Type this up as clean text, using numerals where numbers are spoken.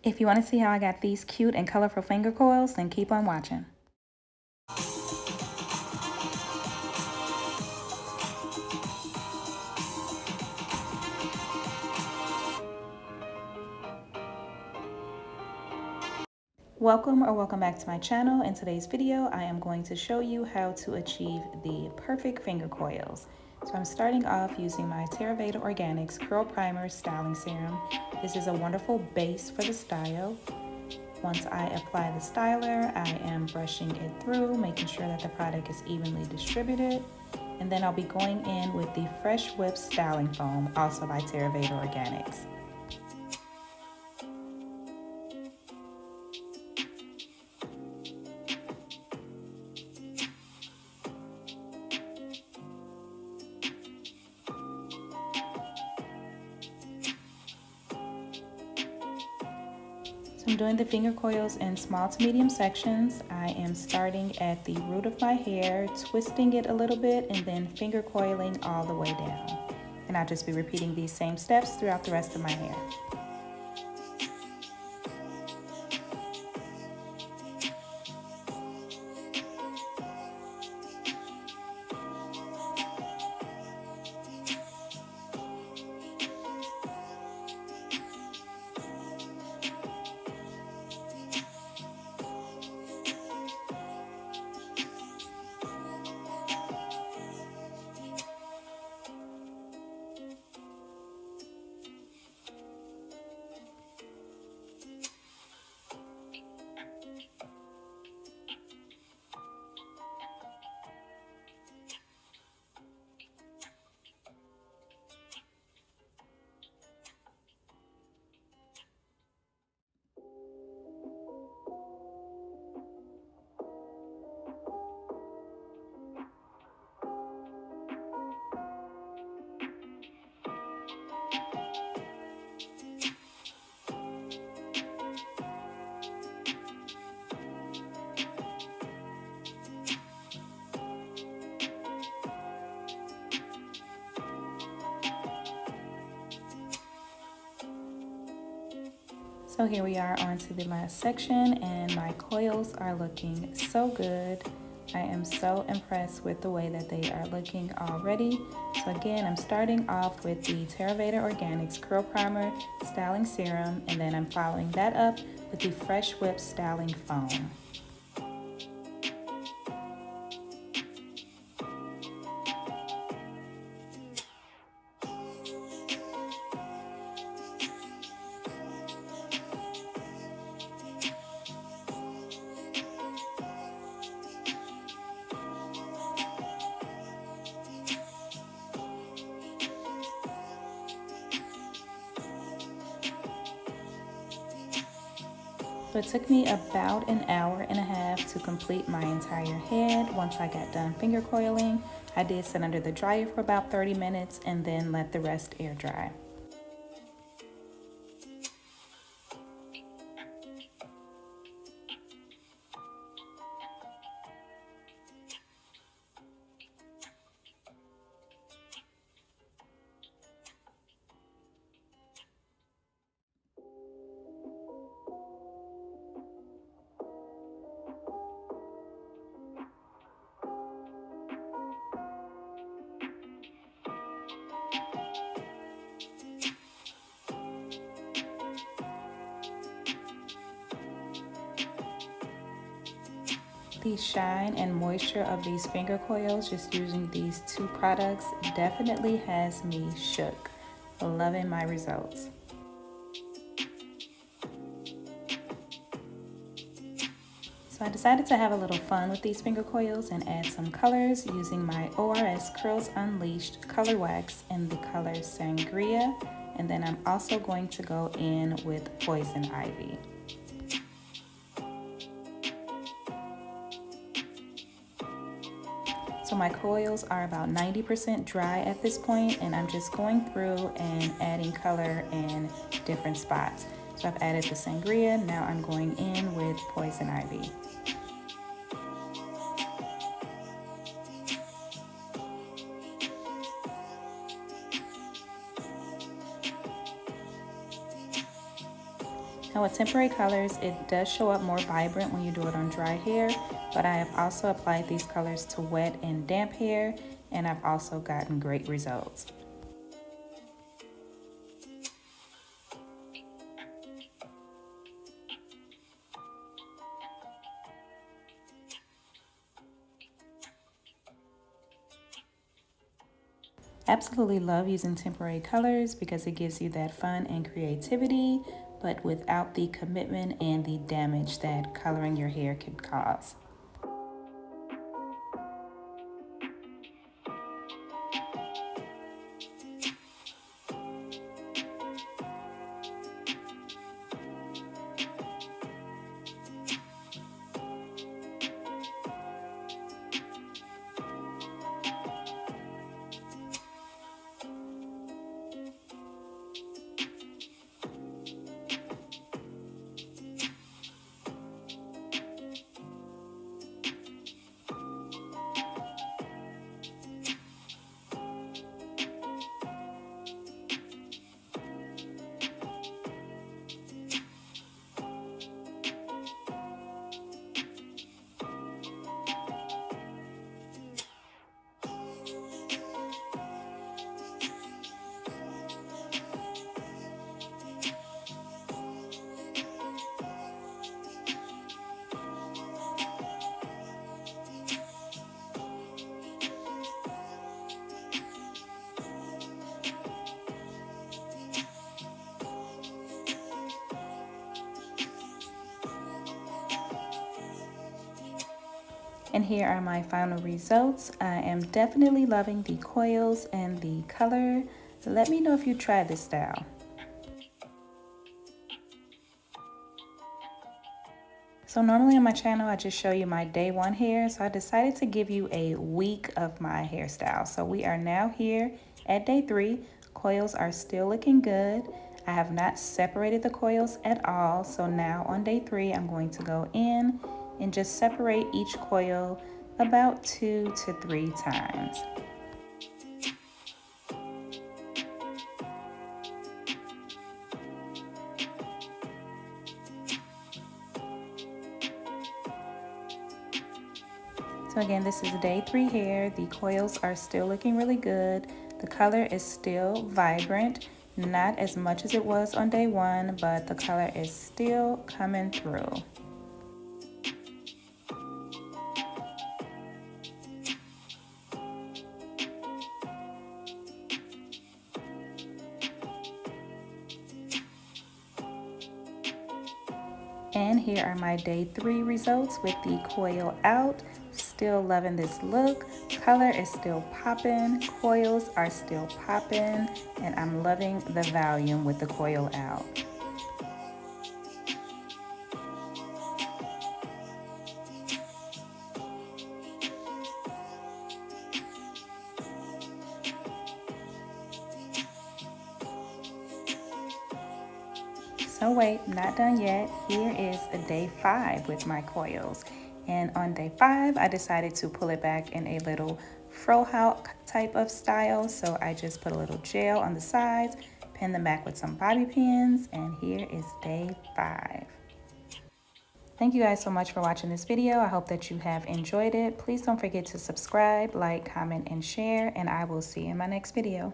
If you want to see how I got these cute and colorful finger coils, then keep on watching. Welcome back to my channel. In today's video, I am going to show you how to achieve the perfect finger coils. So I'm starting off using my TynishFlowers Organics Curl Primer Styling Serum. This is a wonderful base for the style. Once I apply the styler, I am brushing it through, making sure that the product is evenly distributed. And then I'll be going in with the Fresh Whip Styling Foam, also by TynishFlowers Organics. So I'm doing the finger coils in small to medium sections. I am starting at the root of my hair, twisting it a little bit, and then finger coiling all the way down. And I'll just be repeating these same steps throughout the rest of my hair. So here we are on to the last section, and my coils are looking so good. I am so impressed with the way that they are looking already. So again, I'm starting off with the TynishFlowers Organics Curl Primer Styling Serum, and then I'm following that up with the Fresh Whip Styling Foam. So it took me about an hour and a half to complete my entire head. Once I got done finger coiling, I did sit under the dryer for about 30 minutes and then let the rest air dry. The shine and moisture of these finger coils, just using these two products, definitely has me shook. Loving my results. So I decided to have a little fun with these finger coils and add some colors using my ORS Curls Unleashed Color Wax in the color Sangria. And then I'm also going to go in with Poison Ivy. So my coils are about 90% dry at this point, and I'm just going through and adding color in different spots. So I've added the Sangria, now I'm going in with Poison Ivy. Now with temporary colors, it does show up more vibrant when you do it on dry hair, but I have also applied these colors to wet and damp hair, and I've also gotten great results. Absolutely love using temporary colors because it gives you that fun and creativity, but without the commitment and the damage that coloring your hair could cause. And here are my final results. I am definitely loving the coils and the color. Let me know if you tried this style. So normally on my channel, I just show you my day one hair. So I decided to give you a week of my hairstyle. So we are now here at day 3. Coils are still looking good. I have not separated the coils at all. So now on day 3, I'm going to go in and just separate each coil about 2 to 3 times. So again, this is day 3 hair. The coils are still looking really good. The color is still vibrant, not as much as it was on day 1, but the color is still coming through. And here are my day 3 results with the coil out. Still loving this look. Color is still popping, coils are still popping, and I'm loving the volume with the coil out. So wait, not done yet. Here is a day 5 with my coils. And on day 5, I decided to pull it back in a little frohawk type of style. So I just put a little gel on the sides, pin them back with some bobby pins, and here is day 5. Thank you guys so much for watching this video. I hope that you have enjoyed it. Please don't forget to subscribe, like, comment, and share, and I will see you in my next video.